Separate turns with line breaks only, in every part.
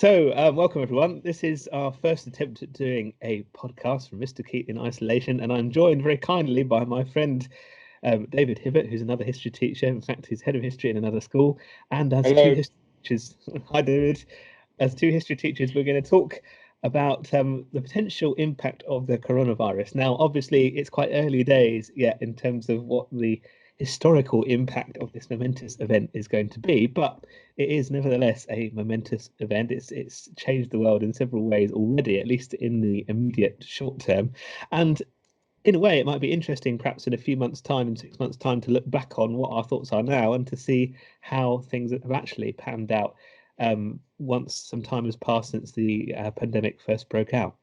Welcome everyone. This is our first attempt at doing a podcast from Mr. Keat in isolation, and I'm joined very kindly by my friend David Hibbert, who's another history teacher. In fact, he's head of history in another school. And as
Hello.
two history teachers, hi David. As two history teachers, we're going to talk about the potential impact of the coronavirus. Now, obviously, it's quite early days yet in terms of what the historical impact of this momentous event is going to be, but it is nevertheless a momentous event. It's changed the world in several ways already, at least in the immediate short term. And in a way, it might be interesting, perhaps in a few months' time, in 6 months' time, to look back on what our thoughts are now and to see how things have actually panned out once some time has passed since the pandemic first broke out.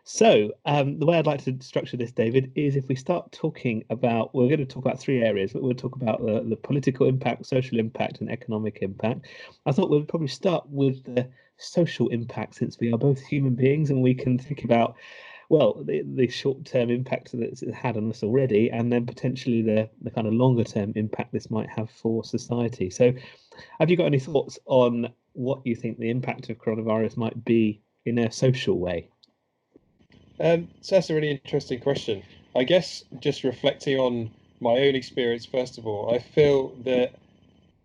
So the way I'd like to structure this, David, is if we start talking about, we're going to talk about three areas. We'll talk about the political impact, social impact, and economic impact. I thought we'd probably start with the social impact, since we are both human beings and we can think about, well, the short-term impact that it's had on us already, and then potentially the kind of longer-term impact this might have for society. So have you got any thoughts on what you think the impact of coronavirus might be in a social way?
So that's a really interesting question. I guess just reflecting on my own experience, first of all, I feel that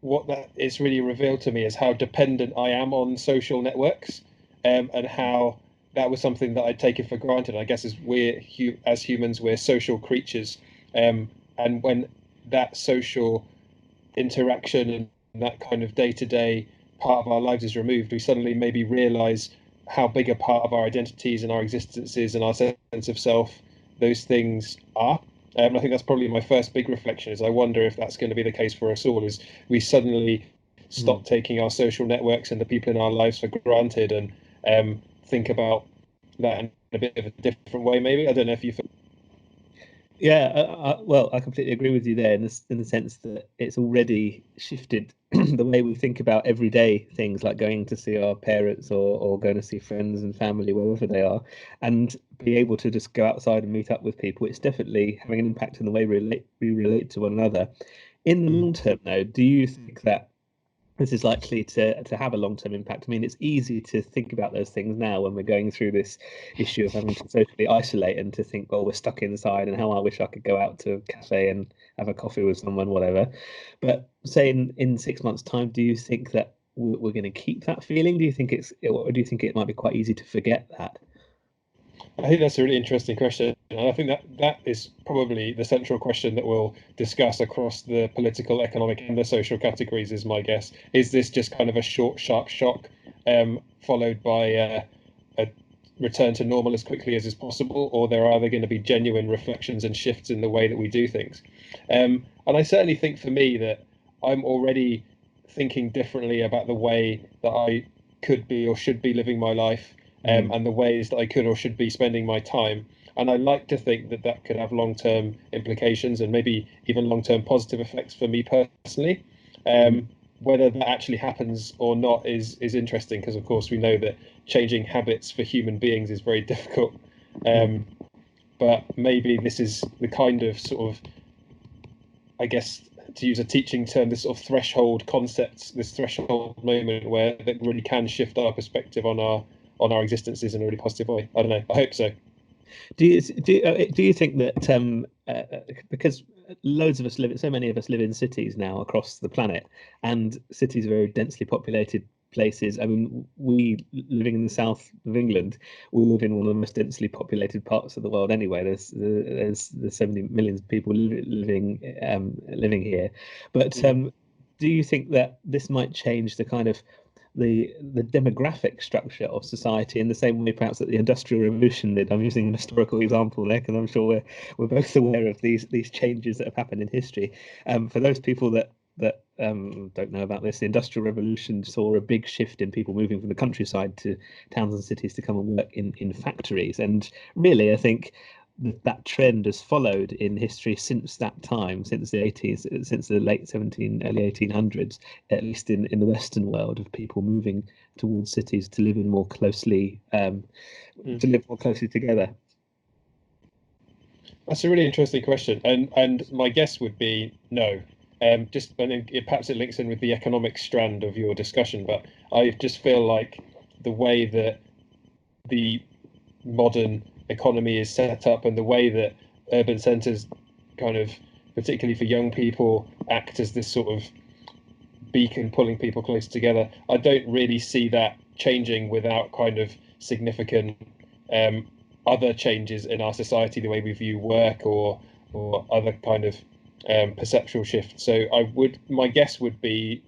what that is really revealed to me is how dependent I am on social networks, and how that was something that I'd taken for granted. I guess as as humans, we're social creatures, and when that social interaction and that kind of day-to-day part of our lives is removed, we suddenly maybe realize how big a part of our identities and our existences and our sense of self those things are. I think that's probably my first big reflection, is I wonder if that's going to be the case for us all, is we suddenly stop taking our social networks and the people in our lives for granted, and think about that in a bit of a different way, maybe. I don't know if you feel.
Yeah, well, I completely agree with you there in the sense that it's already shifted the way we think about everyday things, like going to see our parents or going to see friends and family, wherever they are, and be able to just go outside and meet up with people. It's definitely having an impact on the way we relate to one another. In the long term, though, do you think that this is likely to have a long-term impact? I mean, it's easy to think about those things now when we're going through this issue of having to socially isolate, and to think, well, we're stuck inside and how I wish I could go out to a cafe and have a coffee with someone, whatever. But say in 6 months' time, do you think that we're going to keep that feeling? Do you think or do you think it might be quite easy to forget that?
I think that's a really interesting question, and I think that is probably the central question that we'll discuss across the political, economic, and the social categories. Is my guess. Is this just kind of a short, sharp shock, followed by a return to normal as quickly as is possible, or are there going to be genuine reflections and shifts in the way that we do things? And I certainly think for me that I'm already thinking differently about the way that I could be or should be living my life, and the ways that I could or should be spending my time. And I like to think that that could have long-term implications and maybe even long-term positive effects for me personally. Whether that actually happens or not is interesting, because of course we know that changing habits for human beings is very difficult. But maybe this is the kind of sort of, I guess, to use a teaching term, this sort of threshold concept, this threshold moment where that really can shift our perspective on our existences in a really positive way. I don't know. I hope so.
Do you think that because so many of us live in cities now across the planet, and cities are very densely populated places. I mean, we living in the south of England, we live in one of the most densely populated parts of the world anyway. There's so many millions of people living here. But do you think that this might change the kind of the demographic structure of society in the same way perhaps that the Industrial Revolution did? I'm using an historical example there because I'm sure we're both aware of these changes that have happened in history. For those people that don't know about this, the Industrial Revolution saw a big shift in people moving from the countryside to towns and cities to come and work in factories. And really, I think that trend has followed in history since that time, since the late early 1800s, at least in the Western world, of people moving towards cities to live more closely together.
That's a really interesting question, and my guess would be no. Perhaps it links in with the economic strand of your discussion, but I just feel like the way that the modern economy is set up and the way that urban centres kind of, particularly for young people, act as this sort of beacon pulling people closer together. I don't really see that changing without kind of significant other changes in our society, the way we view work or other kind of perceptual shifts. So my guess would be,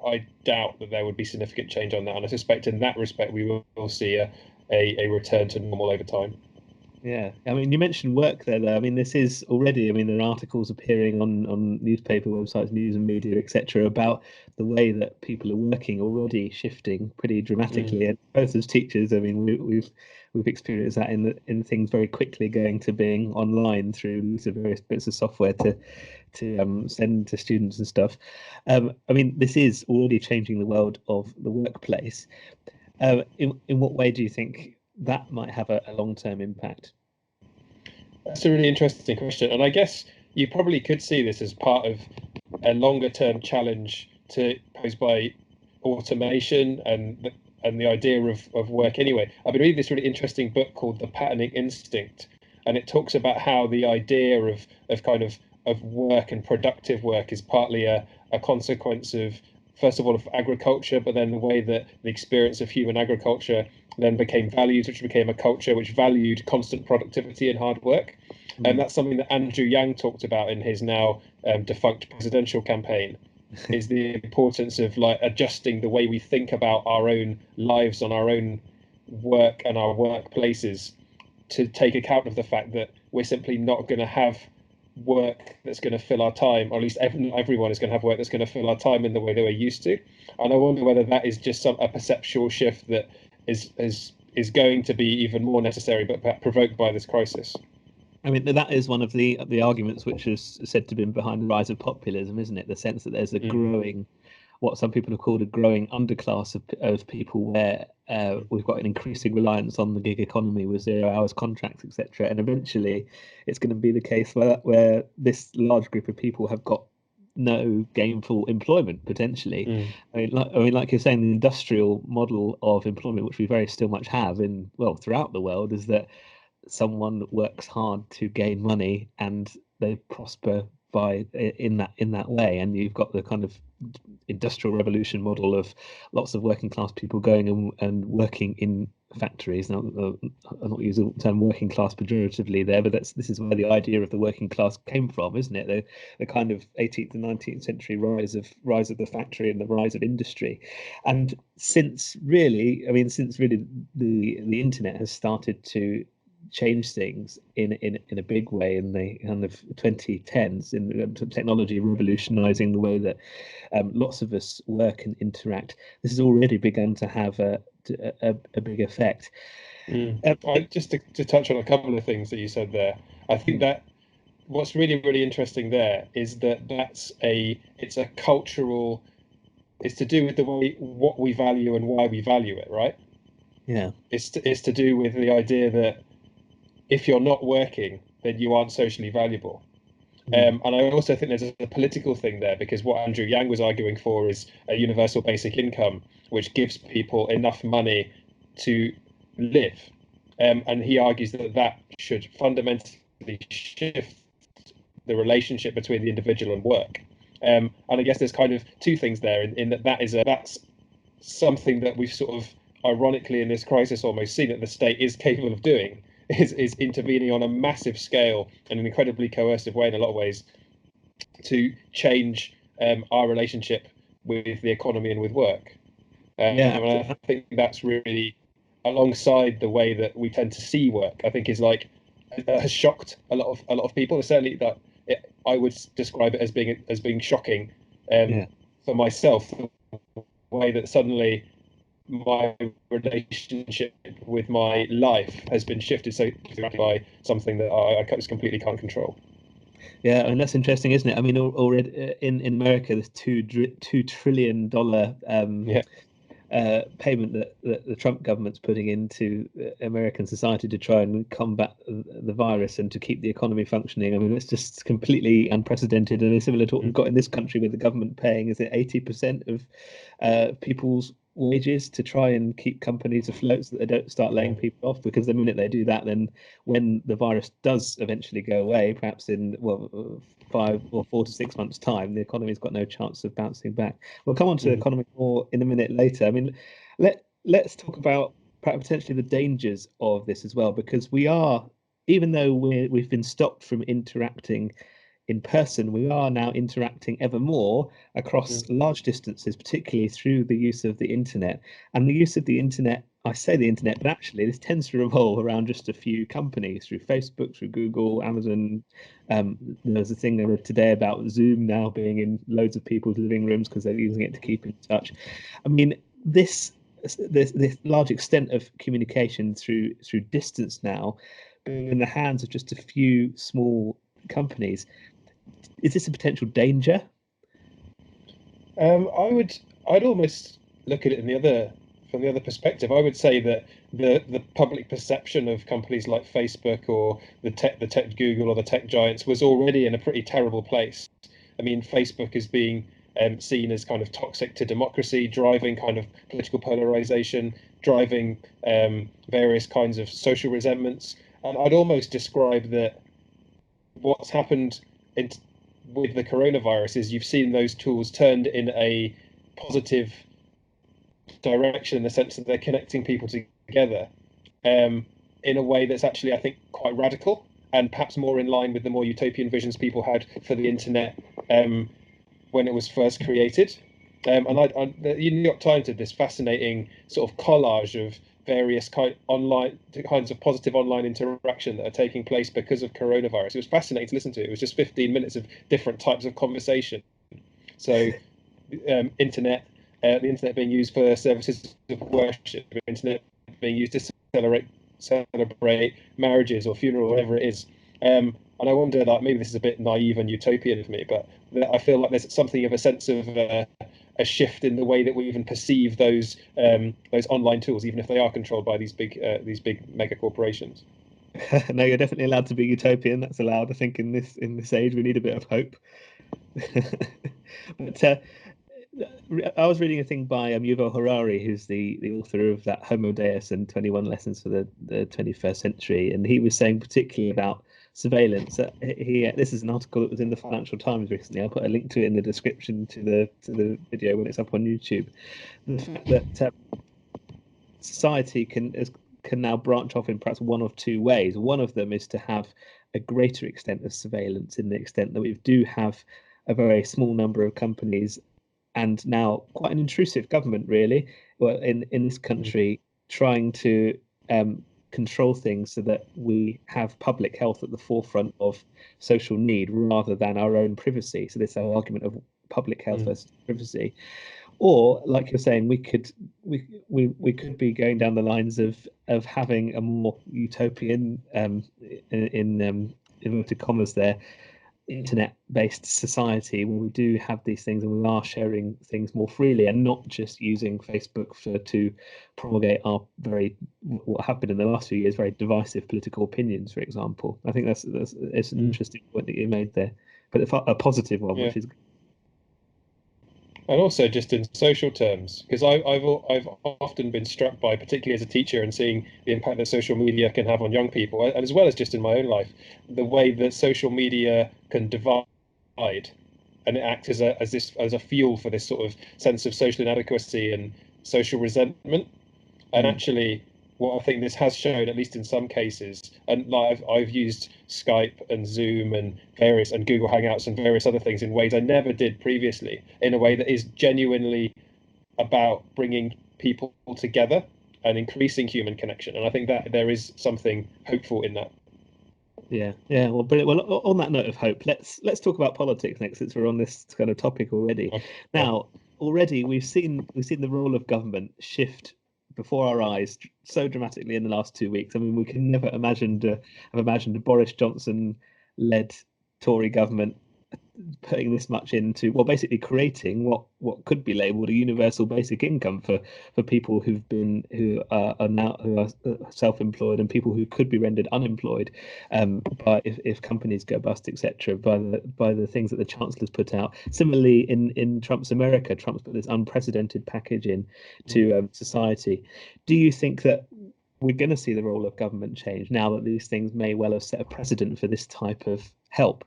I doubt that there would be significant change on that, and I suspect in that respect we will see a return to normal over time.
Yeah, I mean, you mentioned work there, though. I mean, this is already, I mean, there are articles appearing on newspaper websites, news and media, etc., about the way that people are working already shifting pretty dramatically. And both as teachers, I mean, we've experienced that in things very quickly going to being online through use of various bits of software to send to students and stuff. I mean, this is already changing the world of the workplace. In what way do you think that might have a long-term impact?
That's a really interesting question, and I guess you probably could see this as part of a longer-term challenge posed by automation and the idea of work anyway. I've been reading this really interesting book called The Patterning Instinct, and it talks about how the idea of kind of work and productive work is partly a consequence of, first of all, of agriculture, but then the way that the experience of human agriculture then became values, which became a culture which valued constant productivity and hard work. And that's something that Andrew Yang talked about in his now defunct presidential campaign, is the importance of like adjusting the way we think about our own lives on our own work and our workplaces to take account of the fact that we're simply not going to have work that's going to fill our time, or at least everyone is going to have work that's going to fill our time in the way that we're used to. And I wonder whether that is just a perceptual shift that is going to be even more necessary, but provoked by this crisis.
I mean, that is one of the arguments which is said to have been behind the rise of populism, isn't it? The sense that there's a growing, what some people have called a growing underclass of people, where we've got an increasing reliance on the gig economy with 0 hours contracts, etc. And eventually, it's going to be the case where this large group of people have got no gainful employment potentially. I mean, like you're saying, the industrial model of employment, which we very still much have throughout the world, is that someone works hard to gain money and they prosper in that way. And you've got the kind of industrial revolution model of lots of working class people going and working in factories. Now, I'm not using the term working class pejoratively there, but this is where the idea of the working class came from, isn't it? The kind of 18th and 19th century rise of the factory and the rise of industry. And since really the internet has started to change things in a big way in the kind of 2010s, in technology revolutionizing the way that lots of us work and interact. This has already begun to have a big effect.
Just to touch on a couple of things that you said there, I think that what's really, really interesting there is that it's a cultural, it's to do with the way what we value and why we value it, right?
Yeah.
It's to do with the idea that if you're not working, then you aren't socially valuable. And I also think there's a political thing there, because what Andrew Yang was arguing for is a universal basic income, which gives people enough money to live. And he argues that should fundamentally shift the relationship between the individual and work. And I guess there's kind of two things there in that that's something that we've sort of ironically in this crisis almost seen that the state is capable of doing, is intervening on a massive scale and an incredibly coercive way in a lot of ways to change our relationship with the economy and with work. And I think that's really, alongside the way that we tend to see work, I think has shocked a lot of people. Certainly, that I would describe it as being shocking for myself, the way that suddenly my relationship with my life has been shifted so by something that I just completely can't control.
Yeah, and that's interesting, isn't it? I mean, already in America, there's $2 trillion payment that the Trump government's putting into American society to try and combat the virus and to keep the economy functioning. I mean, it's just completely unprecedented, and it's similar to what we've got in this country, with the government paying, is it 80% of people's wages to try and keep companies afloat so that they don't start laying people off, because the minute they do that, then when the virus does eventually go away, perhaps in 5 or 4 to 6 months time, the economy's got no chance of bouncing back. We'll come on to the economy more in a minute later. I mean, let's talk about perhaps potentially the dangers of this as well, because we are, even though we've been stopped from interacting in person, we are now interacting ever more across large distances, particularly through the use of the internet. And the use of the internet, I say the internet, but actually this tends to revolve around just a few companies, through Facebook, through Google, Amazon. There's a thing today about Zoom now being in loads of people's living rooms because they're using it to keep in touch. I mean, this large extent of communication through distance now being in the hands of just a few small companies, is this a potential danger?
I'd almost look at it from the other perspective. I would say that the public perception of companies like Facebook or the tech Google or the tech giants was already in a pretty terrible place. I mean, Facebook is being seen as kind of toxic to democracy, driving kind of political polarization, driving various kinds of social resentments. And I'd almost describe that what's happened with the coronavirus is you've seen those tools turned in a positive direction, in the sense that they're connecting people together in a way that's actually, I think, quite radical, and perhaps more in line with the more utopian visions people had for the internet when it was first created. And the New York Times did this fascinating sort of collage of various kinds of positive online interaction that are taking place because of coronavirus. It was fascinating to listen to. It was just 15 minutes of different types of conversation. So, the internet being used for services of worship, the internet being used to celebrate marriages or funeral, whatever it is. And I wonder, like, maybe this is a bit naive and utopian of me, but I feel like there's something of a sense of a shift in the way that we even perceive those online tools, even if they are controlled by these big mega corporations.
No, you're definitely allowed to be utopian. That's allowed. I think in this age we need a bit of hope. But I was reading a thing by Yuval Harari, who's the author of that Homo Deus and 21 Lessons for the 21st Century, and he was saying particularly about surveillance. This is an article that was in the Financial Times recently. I'll put a link to it in the description to the video when it's up on YouTube. The fact that society can now branch off in perhaps one of two ways. One of them is to have a greater extent of surveillance, in the extent that we do have a very small number of companies, and now quite an intrusive government, really, well, in this country, trying to control things so that we have public health at the forefront of social need rather than our own privacy. So this whole argument of public health versus privacy. Or, like you're saying, we could be going down the lines of having a more utopian, in inverted commas there, internet-based society where we do have these things and we are sharing things more freely and not just using Facebook to promulgate our what have been in the last few years very divisive political opinions, for example. I think it's an interesting point that you made there, but a positive one, which is.
And also just in social terms, because I've often been struck by, particularly as a teacher, and seeing the impact that social media can have on young people, and as well as just in my own life, the way that social media can divide, and it acts as a fuel for this sort of sense of social inadequacy and social resentment. And actually, what I think this has shown, at least in some cases, and like I've used Skype and Zoom and Google Hangouts and various other things in ways I never did previously, in a way that is genuinely about bringing people together and increasing human connection. And I think that there is something hopeful in that.
Yeah. Well, brilliant. Well, on that note of hope, let's talk about politics next, since we're on this kind of topic already. Okay. Now, already we've seen the role of government shift before our eyes so dramatically in the last 2 weeks. I mean, we can never have imagined a Boris Johnson-led Tory government putting this much into, well, basically creating what could be labelled a universal basic income for people who are now self-employed, and people who could be rendered unemployed by if companies go bust, etc. By the things that the Chancellor's put out. Similarly, in Trump's America, Trump's put this unprecedented package in to society. Do you think that we're going to see the role of government change now that these things may well have set a precedent for this type of help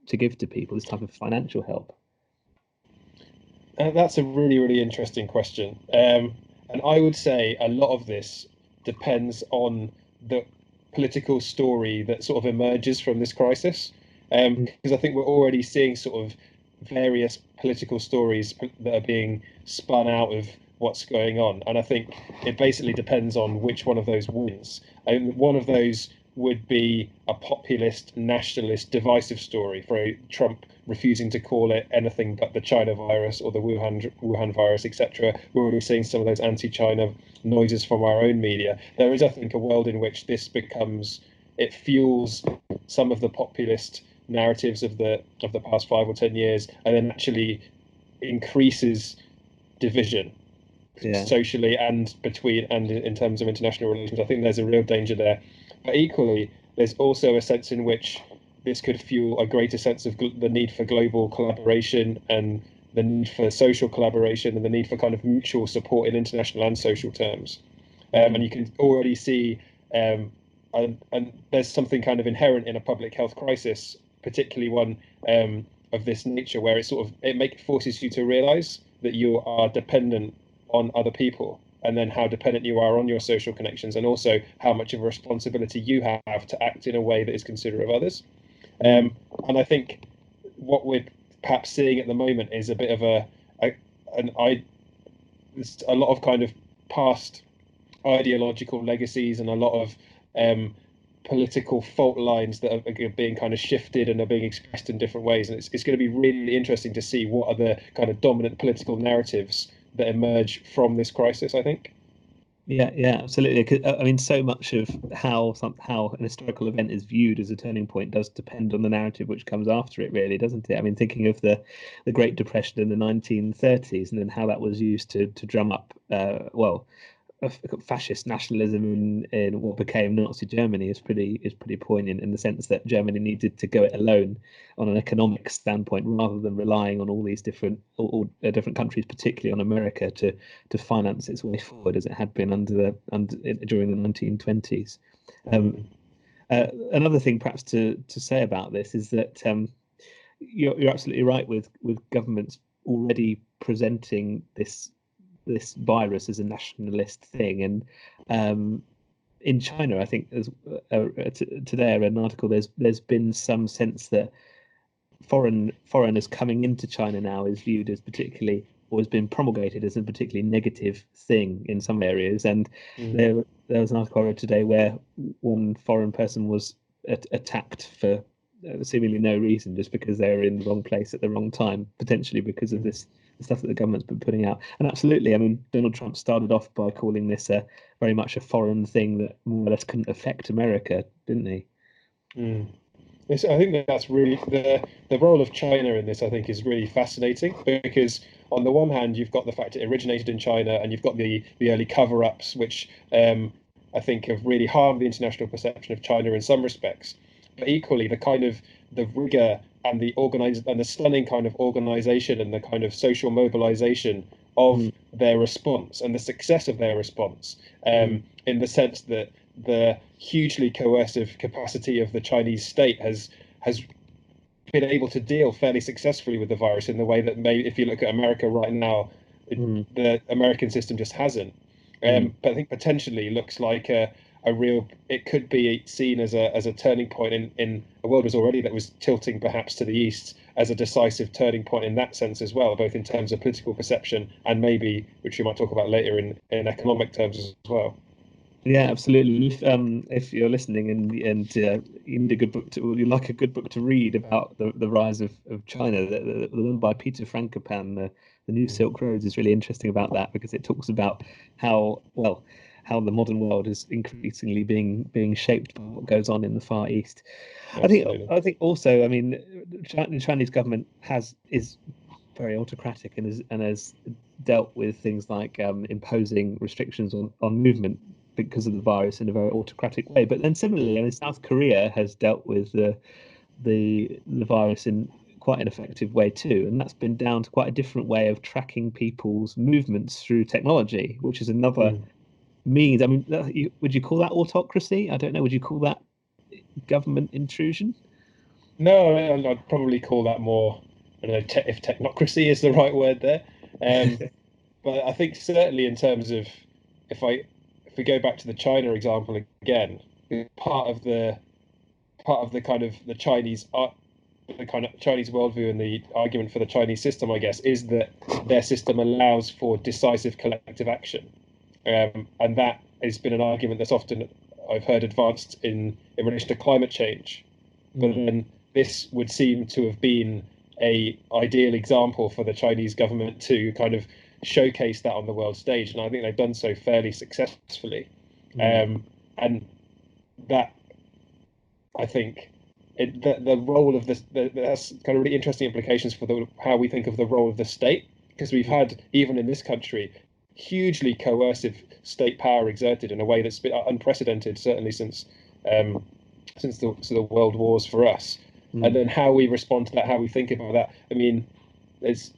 to give to people, this type of financial help?
That's a really, really interesting question. And I would say a lot of this depends on the political story that sort of emerges from this crisis. Because I think we're already seeing sort of various political stories that are being spun out of what's going on. And I think it basically depends on which one of those wins. And one of those would be a populist, nationalist, divisive story for Trump refusing to call it anything but the China virus or the Wuhan virus, etc. We're already seeing some of those anti-China noises from our own media. There is, I think, a world in which this it fuels some of the populist narratives of the past 5 or 10 years, and then actually increases division socially and between and in terms of international relations. I think there's a real danger there. But equally, there's also a sense in which this could fuel a greater sense of the need for global collaboration and the need for social collaboration and the need for kind of mutual support in international and social terms. And you can already see, and there's something kind of inherent in a public health crisis, particularly one of this nature, where it forces you to realize that you are dependent on other people, and then how dependent you are on your social connections, and also how much of a responsibility you have to act in a way that is considerate of others. And I think what we're perhaps seeing at the moment is a bit of a lot of kind of past ideological legacies and a lot of political fault lines that are being kind of shifted and are being expressed in different ways. And it's going to be really interesting to see what are the kind of dominant political narratives that emerge from this crisis, I think.
Yeah, absolutely. I mean, so much of how an historical event is viewed as a turning point does depend on the narrative which comes after it, really, doesn't it? I mean, thinking of the Great Depression in the 1930s, and then how that was used to drum up, fascist nationalism in what became Nazi Germany is pretty poignant, in the sense that Germany needed to go it alone on an economic standpoint, rather than relying on all these different countries, particularly on America, to finance its way forward, as it had been during the 1920s. Another thing perhaps to say about this is that you're absolutely right with governments already presenting this virus as a nationalist thing. And in China, I think today I read an article, there's been some sense that foreigners coming into China now is viewed as particularly, or has been promulgated as a particularly negative thing in some areas. And there was an article I read today where one foreign person was attacked for seemingly no reason, just because they were in the wrong place at the wrong time, potentially because of this stuff that the government's been putting out. And absolutely, I mean, Donald Trump started off by calling this very much a foreign thing that more or less couldn't affect America, didn't he?
I think that's really the role of China in this, I think, is really fascinating, because on the one hand, you've got the fact it originated in China, and you've got the early cover-ups, which I think have really harmed the international perception of China in some respects. But equally, the rigor and the stunning kind of organization and the kind of social mobilization of their response and the success of their response, in the sense that the hugely coercive capacity of the Chinese state has been able to deal fairly successfully with the virus in the way that if you look at America right now, the American system just hasn't. But I think potentially looks like it could be seen as a turning point in a world that was tilting perhaps to the east, as a decisive turning point in that sense as well, both in terms of political perception and maybe, which we might talk about later, in economic terms as well.
Yeah, absolutely. If you're listening and you need a good book you like a good book to read about the rise of China, the one by Peter Frankopan, the New Silk Roads, is really interesting about that, because it talks about how how the modern world is increasingly being shaped by what goes on in the Far East.
Absolutely.
I think also, I mean, the Chinese government is very autocratic and has dealt with things like imposing restrictions on movement because of the virus in a very autocratic way. But then similarly, I mean, South Korea has dealt with the virus in quite an effective way too, and that's been down to quite a different way of tracking people's movements through technology, which is another means. I mean, would you call that autocracy? I don't know. Would you call that government intrusion?
No, I'd probably call that more, I don't know, if technocracy is the right word there. But I think certainly in terms of if I if we go back to the China example again, part of the kind of the Chinese the kind of Chinese worldview and the argument for the Chinese system, I guess, is that their system allows for decisive collective action, and that has been an argument that's often I've heard advanced in relation to climate change. But then this would seem to have been a ideal example for the Chinese government to kind of showcase that on the world stage, and I think they've done so fairly successfully. And that, I think, the role of this that's kind of really interesting implications for how we think of the role of the state, because we've had, even in this country, hugely coercive state power exerted in a way that's been unprecedented, certainly since the world wars for us. And then how we respond to that, how we think about that, I mean, is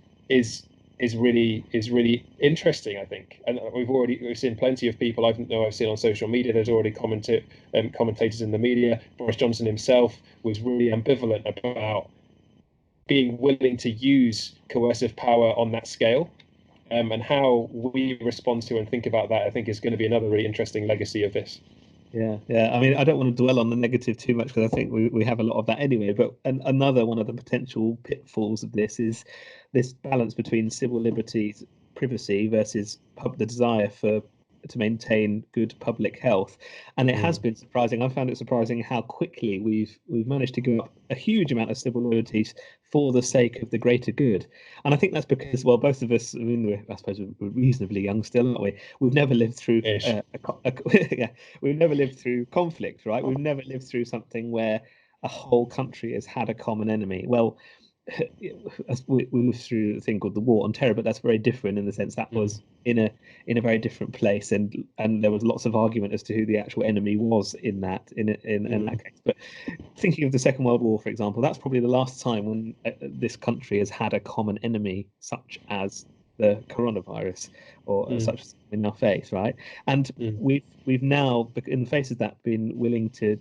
really interesting, I think. And we've seen plenty of people I've seen on social media. There's already commentators in the media. Boris Johnson himself was really ambivalent about being willing to use coercive power on that scale. And how we respond to and think about that, I think, is going to be another really interesting legacy of this.
Yeah. I mean, I don't want to dwell on the negative too much because I think we have a lot of that anyway. But another one of the potential pitfalls of this is this balance between civil liberties, privacy versus the desire to maintain good public health. And it has been surprising. I found it surprising how quickly we've managed to give up a huge amount of civil liberties for the sake of the greater good. And I think that's because, well, both of us, I mean, I suppose we're reasonably young still, aren't we? We've never lived through yeah, we've never lived through conflict, right? We've never lived through something where a whole country has had a common enemy. Well, we lived through a thing called the War on Terror, but that's very different in the sense that was in a very different place, and there was lots of argument as to who the actual enemy was in that case. But thinking of the Second World War, for example, that's probably the last time when this country has had a common enemy such as the coronavirus or such in our face, right? And we've now, in the face of that, been willing to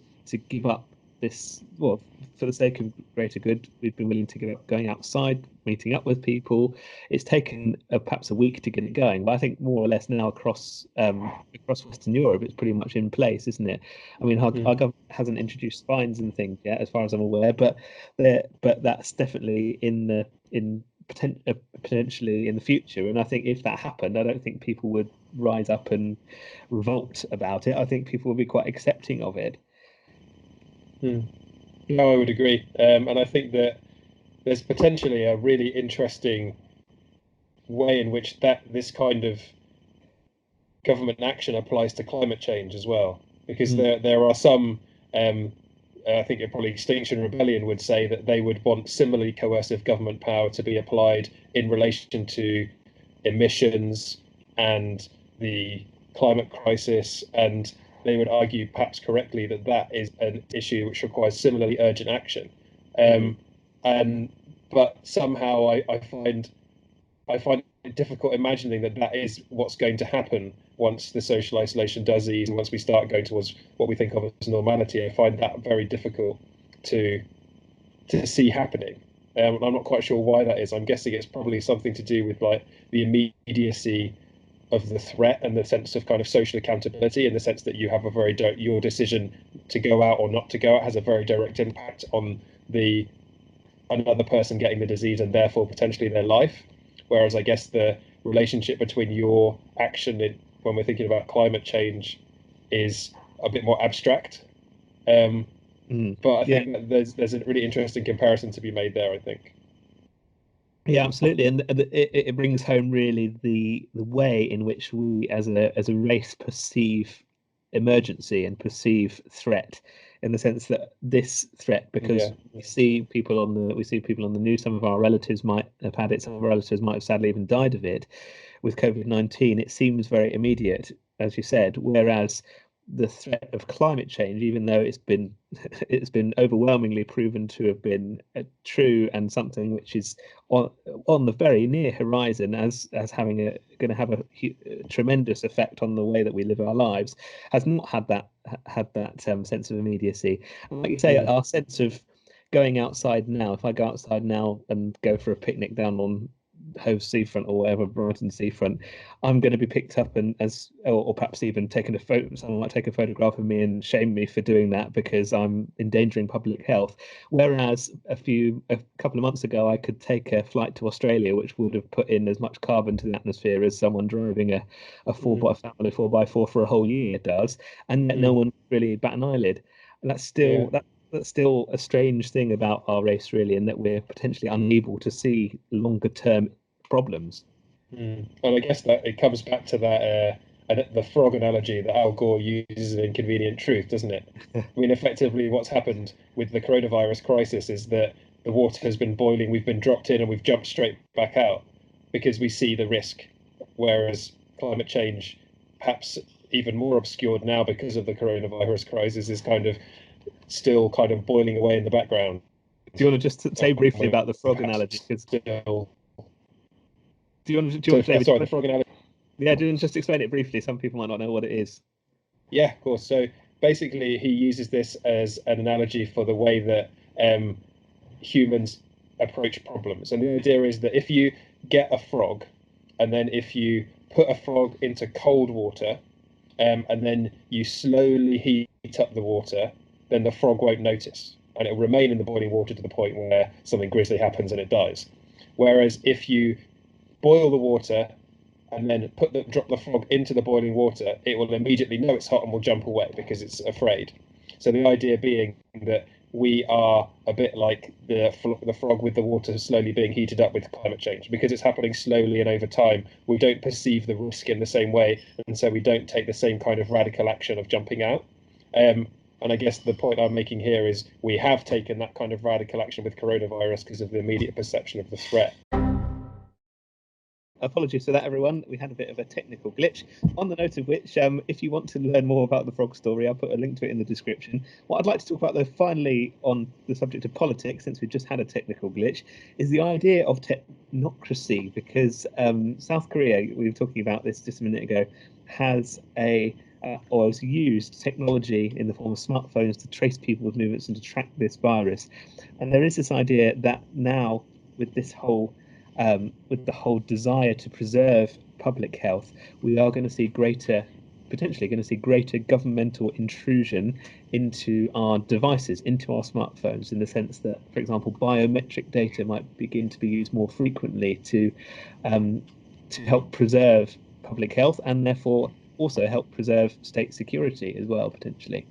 give up this, well, for the sake of greater good, we've been willing to give up going outside, meeting up with people. It's taken perhaps a week to get it going, but I think more or less now across Western Europe, it's pretty much in place, isn't it? I mean, our government hasn't introduced fines and things yet, as far as I'm aware, but that's definitely potentially in the future. And I think if that happened, I don't think people would rise up and revolt about it. I think people would be quite accepting of it.
No, I would agree. And I think that there's potentially a really interesting way in which this kind of government action applies to climate change as well. Because there are some, I think probably Extinction Rebellion would say that they would want similarly coercive government power to be applied in relation to emissions and the climate crisis, and they would argue, perhaps correctly, that that is an issue which requires similarly urgent action. But somehow I find it difficult imagining that is what's going to happen once the social isolation does ease and once we start going towards what we think of as normality. I find that very difficult to see happening. I'm not quite sure why that is. I'm guessing it's probably something to do with like the immediacy of the threat and the sense of kind of social accountability, in the sense that you have your decision to go out or not to go out has a very direct impact on another person getting the disease and therefore potentially their life. Whereas I guess the relationship between your action when we're thinking about climate change is a bit more abstract. But I think that there's a really interesting comparison to be made there, I think.
Yeah, absolutely, and it brings home really the way in which we as a race perceive emergency and perceive threat, in the sense that this threat, because
Yeah,
we see people on the news, some of our relatives might have had it, some of our relatives might have sadly even died of it. With COVID-19, it seems very immediate, as you said, whereas the threat of climate change, even though it's been overwhelmingly proven to have been true and something which is on the very near horizon as having going to have a tremendous effect on the way that we live our lives, has not had that sense of immediacy. And like you say,
mm,
our sense of going outside now, if I go outside now and go for a picnic down on Hove seafront or whatever, Brighton seafront, I'm going to be picked up and or perhaps even taken a photo. Someone might take a photograph of me and shame me for doing that because I'm endangering public health. Whereas a couple of months ago, I could take a flight to Australia, which would have put in as much carbon to the atmosphere as someone driving a
mm,
family 4x4 for a whole year does, and yet no
mm,
one really bat an eyelid. And
yeah.
that's still a strange thing about our race, really, in that we're potentially unable to see longer term problems.
Mm. And I guess that it comes back to that the frog analogy that Al Gore uses in Convenient Truth, doesn't it? I mean, effectively, what's happened with the coronavirus crisis is that the water has been boiling, we've been dropped in, and we've jumped straight back out because we see the risk. Whereas climate change, perhaps even more obscured now because of the coronavirus crisis, is kind of still kind of boiling away in the background.
Do you want to just say briefly
We're
about the frog
perhaps
analogy? Because
still.
do you want to, David?
Sorry, the frog analogy.
Yeah, do you want to just explain it briefly? Some people might not know what it is.
Yeah, of course. So basically, he uses this as an analogy for the way that humans approach problems. And the idea is that if you get a frog, and then if you put a frog into cold water, and then you slowly heat up the water, then the frog won't notice. And it'll remain in the boiling water to the point where something grisly happens and it dies. Whereas if you boil the water and then drop the frog into the boiling water, it will immediately know it's hot and will jump away because it's afraid. So the idea being that we are a bit like the frog with the water slowly being heated up with climate change, because it's happening slowly and over time. We don't perceive the risk in the same way, and so we don't take the same kind of radical action of jumping out. And I guess the point I'm making here is we have taken that kind of radical action with coronavirus because of the immediate perception of the threat.
Apologies for that, everyone. We had a bit of a technical glitch. On the note of which, if you want to learn more about the frog story, I'll put a link to it in the description. What I'd like to talk about, though, finally, on the subject of politics, since we've just had a technical glitch, is the idea of technocracy. Because South Korea, we were talking about this just a minute ago, has or has used technology in the form of smartphones to trace people's movements and to track this virus. And there is this idea that now, with this whole with the whole desire to preserve public health, we are going to see potentially going to see greater governmental intrusion into our devices, into our smartphones, in the sense that, for example, biometric data might begin to be used more frequently to help preserve public health and therefore also help preserve state security as well, potentially.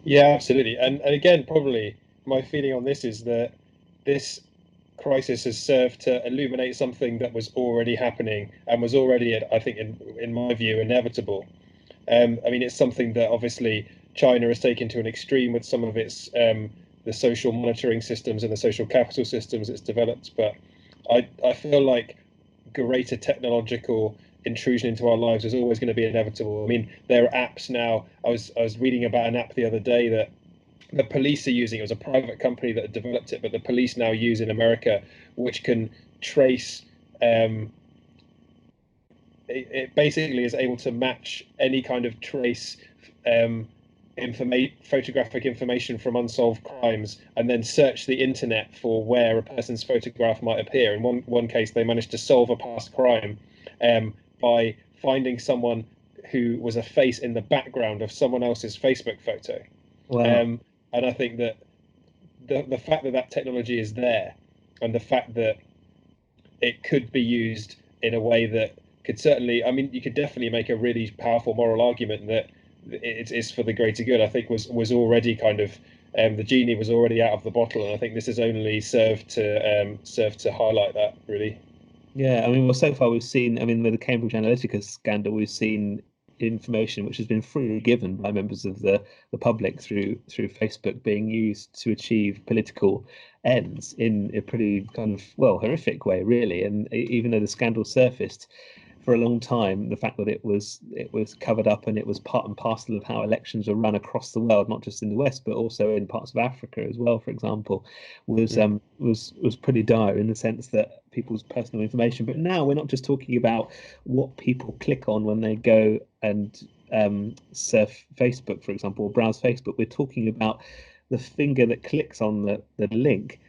Yeah, absolutely. And again, probably my feeling on this is that this crisis has served to illuminate something that was already happening and was already, I think, in my view, inevitable. I mean, it's something that obviously China has taken to an extreme with some of its the social monitoring systems and the social capital systems it's developed. But I feel like greater technological intrusion into our lives is always going to be inevitable. I mean, there are apps now. I was reading about an app the other day that the police are using. It was a private company that had developed it, but the police now use in America, which can trace. It basically is able to match any kind of trace photographic information from unsolved crimes, and then search the internet for where a person's photograph might appear. In one case, they managed to solve a past crime by finding someone who was a face in the background of someone else's Facebook photo.
Wow.
Um, and I think that the fact that that technology is there, and the fact that it could be used in a way that could certainly, I mean, you could definitely make a really powerful moral argument that it's for the greater good. I think was already kind of the genie was already out of the bottle, and I think this has only served to highlight that, really.
Yeah, I mean, well, so far we've seen, I mean, with the Cambridge Analytica scandal, we've seen information which has been freely given by members of the public through Facebook being used to achieve political ends in a pretty kind of, well, horrific way, really. And even though the scandal surfaced for a long time, the fact that it was covered up and it was part and parcel of how elections were run across the world, not just in the West, but also in parts of Africa as well, for example, was pretty dire in the sense that people's personal information. But now we're not just talking about what people click on when they go and surf Facebook, for example, or browse Facebook. We're talking about the finger that clicks on the link,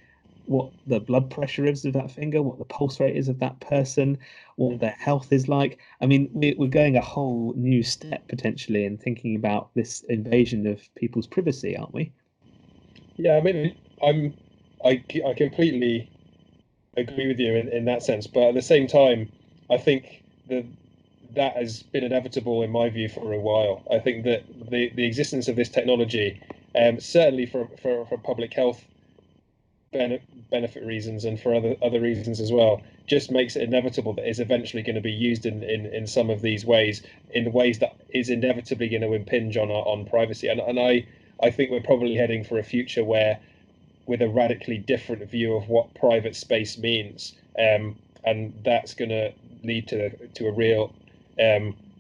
what the blood pressure is of that finger, what the pulse rate is of that person, what their health is like. I mean, we're going a whole new step potentially in thinking about this invasion of people's privacy, aren't we?
Yeah, I mean, I completely agree with you in that sense, but at the same time, I think that has been inevitable in my view for a while. I think that the existence of this technology, certainly for public health benefit reasons and for other reasons as well, just makes it inevitable that it's eventually going to be used in some of these ways, in ways that is inevitably going to impinge on privacy. And I think we're probably heading for a future where, with a radically different view of what private space means, and that's going to lead to a real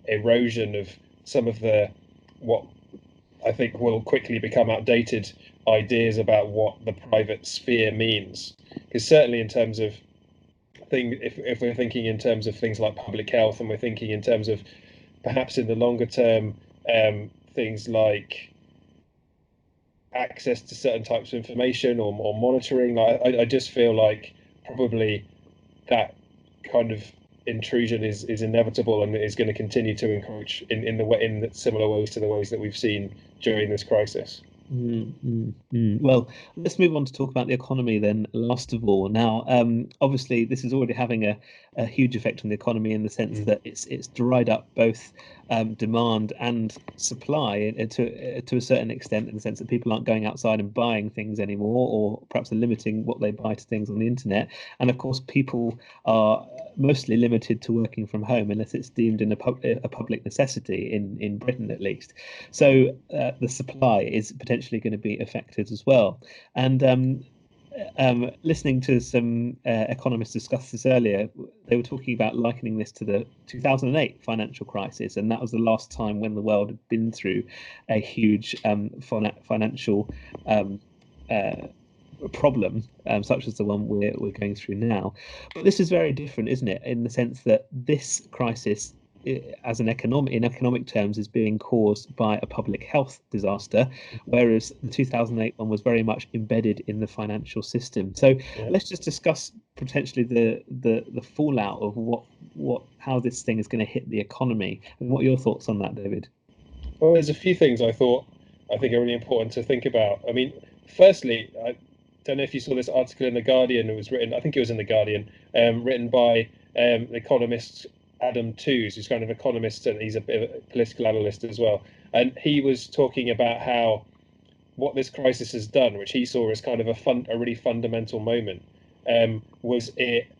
erosion of some of the what I think will quickly become outdated ideas about what the private sphere means. Because certainly in terms of if we're thinking in terms of things like public health, and we're thinking in terms of perhaps in the longer term, things like access to certain types of information or monitoring, I just feel like probably that kind of intrusion is inevitable and is going to continue to encroach in similar ways to the ways that we've seen during this crisis.
Well, let's move on to talk about the economy then, last of all. Now, obviously, this is already having a huge effect on the economy in the sense that it's dried up both demand and supply to a certain extent, in the sense that people aren't going outside and buying things anymore, or perhaps are limiting what they buy to things on the internet. And of course, people are mostly limited to working from home unless it's deemed a public necessity in Britain at least. So the supply is potentially going to be affected as well. And listening to some economists discuss this earlier, they were talking about likening this to the 2008 financial crisis, and that was the last time when the world had been through a huge financial problem, such as the one we're going through now. But this is very different, isn't it? In the sense that this crisis, as in economic terms, is being caused by a public health disaster, whereas the 2008 one was very much embedded in the financial system. So let's just discuss potentially the fallout of how this thing is going to hit the economy. And what are your thoughts on that, David?
Well, there's a few things I think are really important to think about. I mean, firstly, I don't know if you saw this article in the Guardian. It was written, I think it was in the Guardian, written by the economist Adam Tooze, who's kind of economist and he's a bit of a political analyst as well. And he was talking about how what this crisis has done, which he saw as kind of a really fundamental moment, was it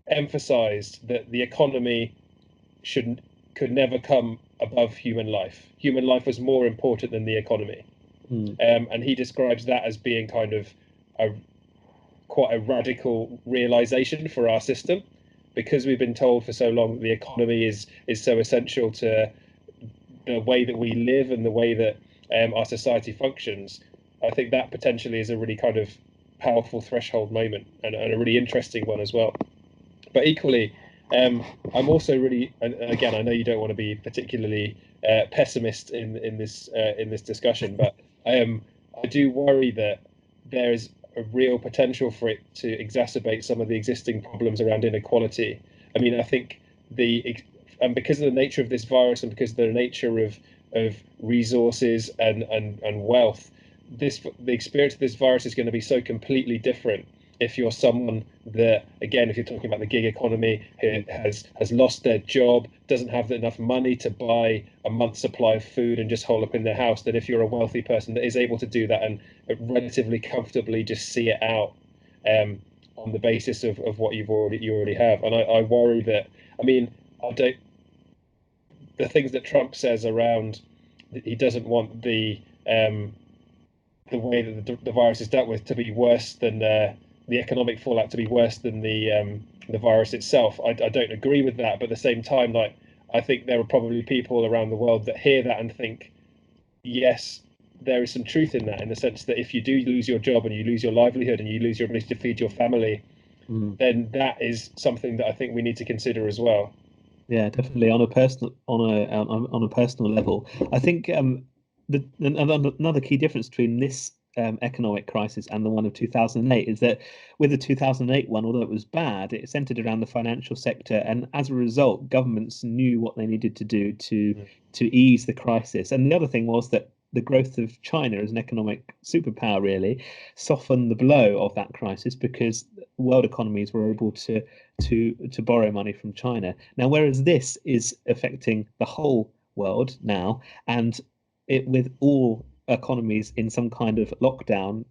emphasized that the economy could never come above human life. Human life was more important than the economy. And he describes that as being kind of quite a radical realization for our system, because we've been told for so long that the economy is so essential to the way that we live and the way that our society functions. I think that potentially is a really kind of powerful threshold moment, and a really interesting one as well. But equally, I'm also really, and again, I know you don't want to be particularly pessimist in this discussion, but I do worry that there's a real potential for it to exacerbate some of the existing problems around inequality. I mean, I think and because of the nature of this virus and because of the nature of resources and wealth, the experience of this virus is going to be so completely different if you're someone that, again, if you're talking about the gig economy, who has lost their job, doesn't have enough money to buy a month's supply of food and just hole up in their house, then if you're a wealthy person that is able to do that and relatively comfortably just see it out on the basis of what you already have. And I worry that, I mean, I don't, the things that Trump says around, he doesn't want the way that the virus is dealt with to be worse than the economic fallout to be worse than the virus itself. I don't agree with that, but at the same time, like, I think there are probably people around the world that hear that and think, yes, there is some truth in that, in the sense that if you do lose your job and you lose your livelihood and you lose your ability to feed your family, then that is something that I think we need to consider as well.
Yeah, definitely on a personal level. I think another key difference between this economic crisis and the one of 2008 is that with the 2008 one, although it was bad, it centered around the financial sector, and as a result, governments knew what they needed to do to ease the crisis. And the other thing was that the growth of China as an economic superpower really softened the blow of that crisis, because world economies were able to borrow money from China. Now, whereas this is affecting the whole world now, and it with all economies in some kind of lockdown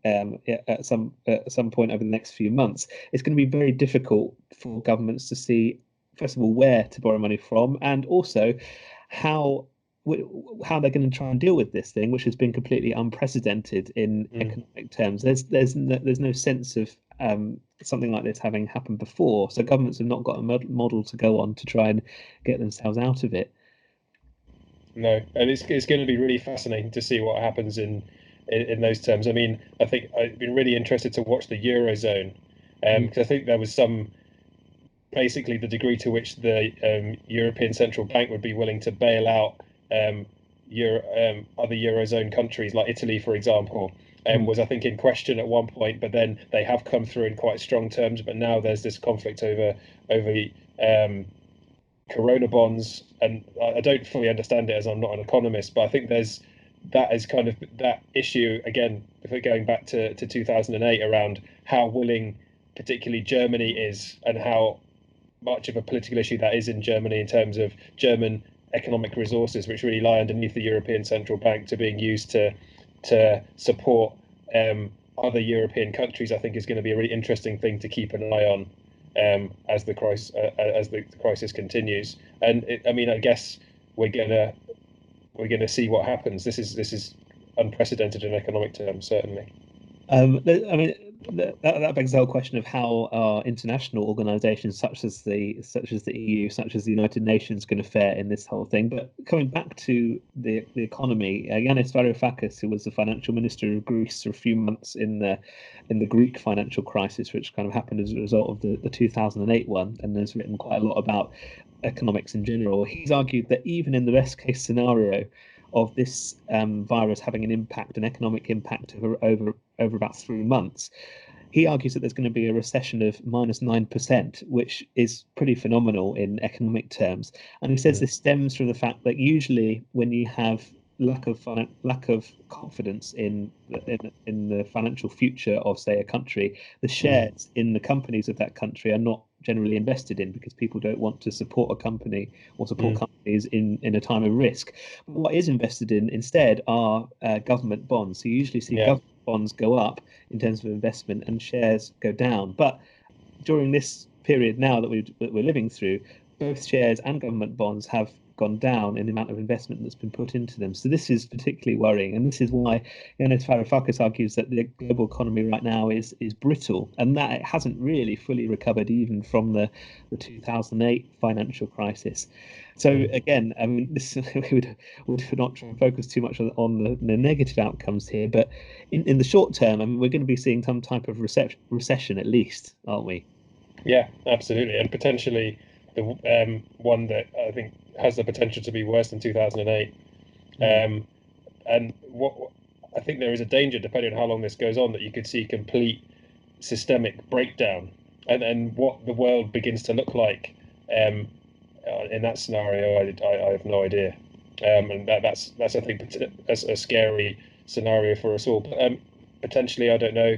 at some point over the next few months, it's going to be very difficult for governments to see, first of all, where to borrow money from, and also how they're going to try and deal with this thing, which has been completely unprecedented in economic terms. There's no sense of something like this having happened before, so governments have not got a model to go on to try and get themselves out of it.
No, and it's going to be really fascinating to see what happens in those terms. I mean, I think I've been really interested to watch the eurozone, because I think there was some, basically the degree to which the European Central Bank would be willing to bail out other eurozone countries like Italy, for example, was, I think, in question at one point. But then they have come through in quite strong terms. But now there's this conflict over Corona bonds, and I don't fully understand it, as I'm not an economist. But I think that is kind of that issue again. If we're going back to 2008, around how willing, particularly Germany, is, and how much of a political issue that is in Germany in terms of German economic resources, which really lie underneath the European Central Bank, to being used to support other European countries, I think is going to be a really interesting thing to keep an eye on as the crisis continues. And I mean, I guess we're gonna see what happens. This is unprecedented in economic terms, certainly.
I mean, that begs the whole question of how are international organisations such as the EU, such as the United Nations, going to fare in this whole thing. But coming back to the economy, Yanis Varoufakis, who was the financial minister of Greece for a few months in the Greek financial crisis, which kind of happened as a result of the 2008 one, and has written quite a lot about economics in general. He's argued that even in the best case scenario of this virus having an economic impact over about 3 months, he argues that there's going to be a recession of -9%, which is pretty phenomenal in economic terms. And he says this stems from the fact that usually when you have lack of confidence in the financial future of, say, a country, the shares in the companies of that country are not generally invested in, because people don't want to support a company or support companies in a time of risk. But what is invested in instead are government bonds. So you usually see government bonds go up in terms of investment and shares go down. But during this period now that we're living through, both shares and government bonds have gone down in the amount of investment that's been put into them. So this is particularly worrying, and this is why Yanis Varoufakis argues that the global economy right now is brittle, and that it hasn't really fully recovered even from the 2008 financial crisis. So again, I mean, this we would not try and focus too much on the negative outcomes here, but in the short term, I mean, we're going to be seeing some type of recession at least, aren't we?
Yeah, absolutely, and potentially the one that I think has the potential to be worse than 2008. And what I think there is a danger, depending on how long this goes on, that you could see complete systemic breakdown, and what the world begins to look like in that scenario, I have no idea. And that's I think a scary scenario for us all. But potentially, I don't know.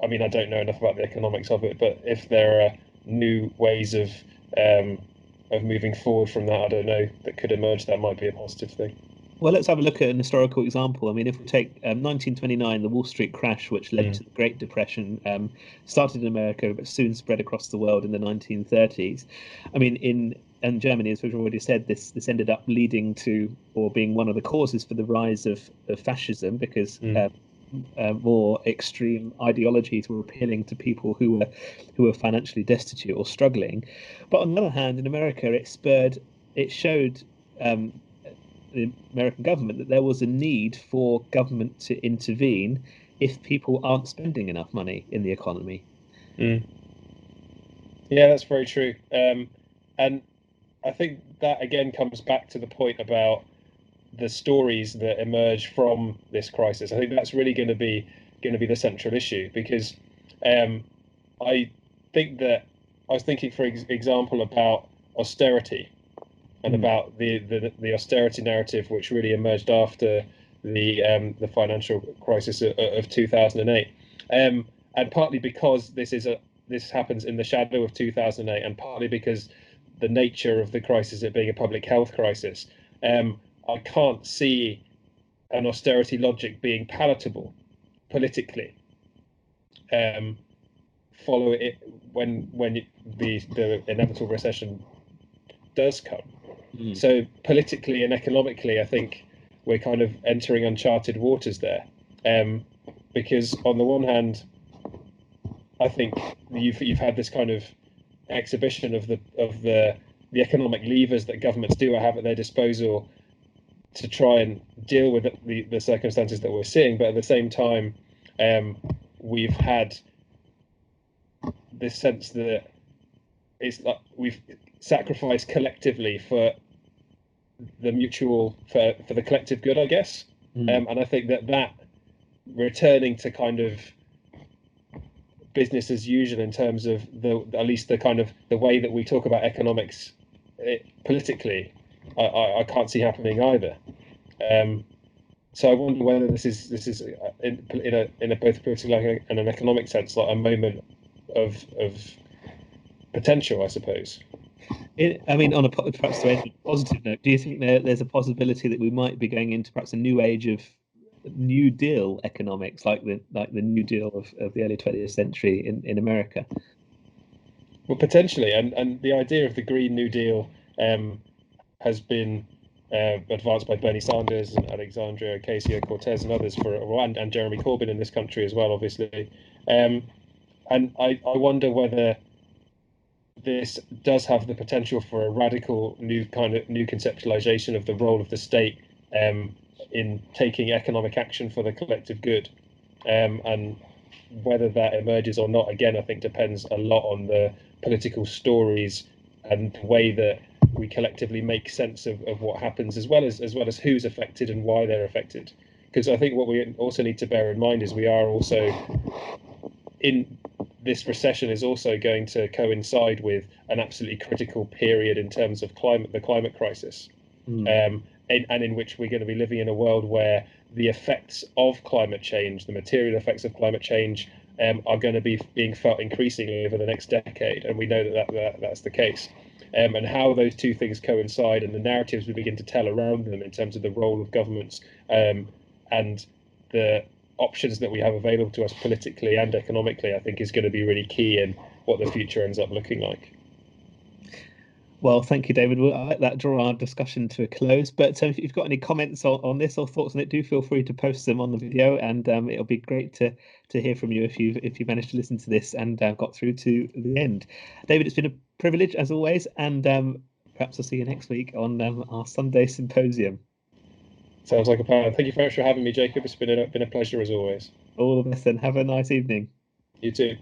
I mean, I don't know enough about the economics of it, but if there are new ways of moving forward from that, I don't know, that could emerge, that might be a positive thing.
Well, let's have a look at an historical example. I mean, if we take 1929, the Wall Street crash, which led to the Great Depression, started in America but soon spread across the world in the 1930s. I mean, in Germany, as we've already said, this ended up leading to, or being one of the causes for the rise of fascism, because more extreme ideologies were appealing to people who were financially destitute or struggling. But on the other hand, in America, it showed the American government that there was a need for government to intervene if people aren't spending enough money in the economy.
Yeah, that's very true. And I think that again comes back to the point about the stories that emerge from this crisis. I think that's really going to be the central issue, because I think that I was thinking, for example, about austerity and about the austerity narrative, which really emerged after the financial crisis of 2008, and partly because this happens in the shadow of 2008, and partly because the nature of the crisis, it being a public health crisis. I can't see an austerity logic being palatable politically. Follow it when the inevitable recession does come. So politically and economically, I think we're kind of entering uncharted waters there, because on the one hand, I think you've had this kind of exhibition of the economic levers that governments do have at their disposal to try and deal with the circumstances that we're seeing, but at the same time, we've had this sense that it's like we've sacrificed collectively for the collective good, I guess. And I think that returning to kind of business as usual in terms of at least the kind of the way that we talk about economics politically, I can't see happening either. So I wonder whether this is in a both political and an economic sense, like a moment of potential, I suppose.
I mean, on a perhaps to end on a positive note, do you think there's a possibility that we might be going into perhaps a new age of New Deal economics, like the New Deal of the early 20th century in America?
Well, potentially, and the idea of the Green New Deal has been advanced by Bernie Sanders and Alexandria Ocasio-Cortez and others for a while, and Jeremy Corbyn in this country as well, obviously. And I wonder whether this does have the potential for a radical new conceptualization of the role of the state in taking economic action for the collective good, and whether that emerges or not, again, I think depends a lot on the political stories and the way that we collectively make sense of what happens, as well as who's affected and why they're affected. Because I think what we also need to bear in mind is we are also in this recession is also going to coincide with an absolutely critical period in terms of the climate crisis, and in which we're going to be living in a world where the effects of climate change, the material effects of climate change, are going to be being felt increasingly over the next decade, and we know that's the case. And how those two things coincide and the narratives we begin to tell around them in terms of the role of governments and the options that we have available to us politically and economically, I think is going to be really key in what the future ends up looking like.
Well, thank you, David. We'll let that draw our discussion to a close. But if you've got any comments on this or thoughts on it, do feel free to post them on the video, and it'll be great to hear from you if you managed to listen to this and got through to the end. David, it's been a privilege as always, and perhaps I'll see you next week on our Sunday symposium.
Sounds like a plan. Thank you very much for having me, Jacob. It's been a pleasure as always.
All the best, and have a nice evening.
You too.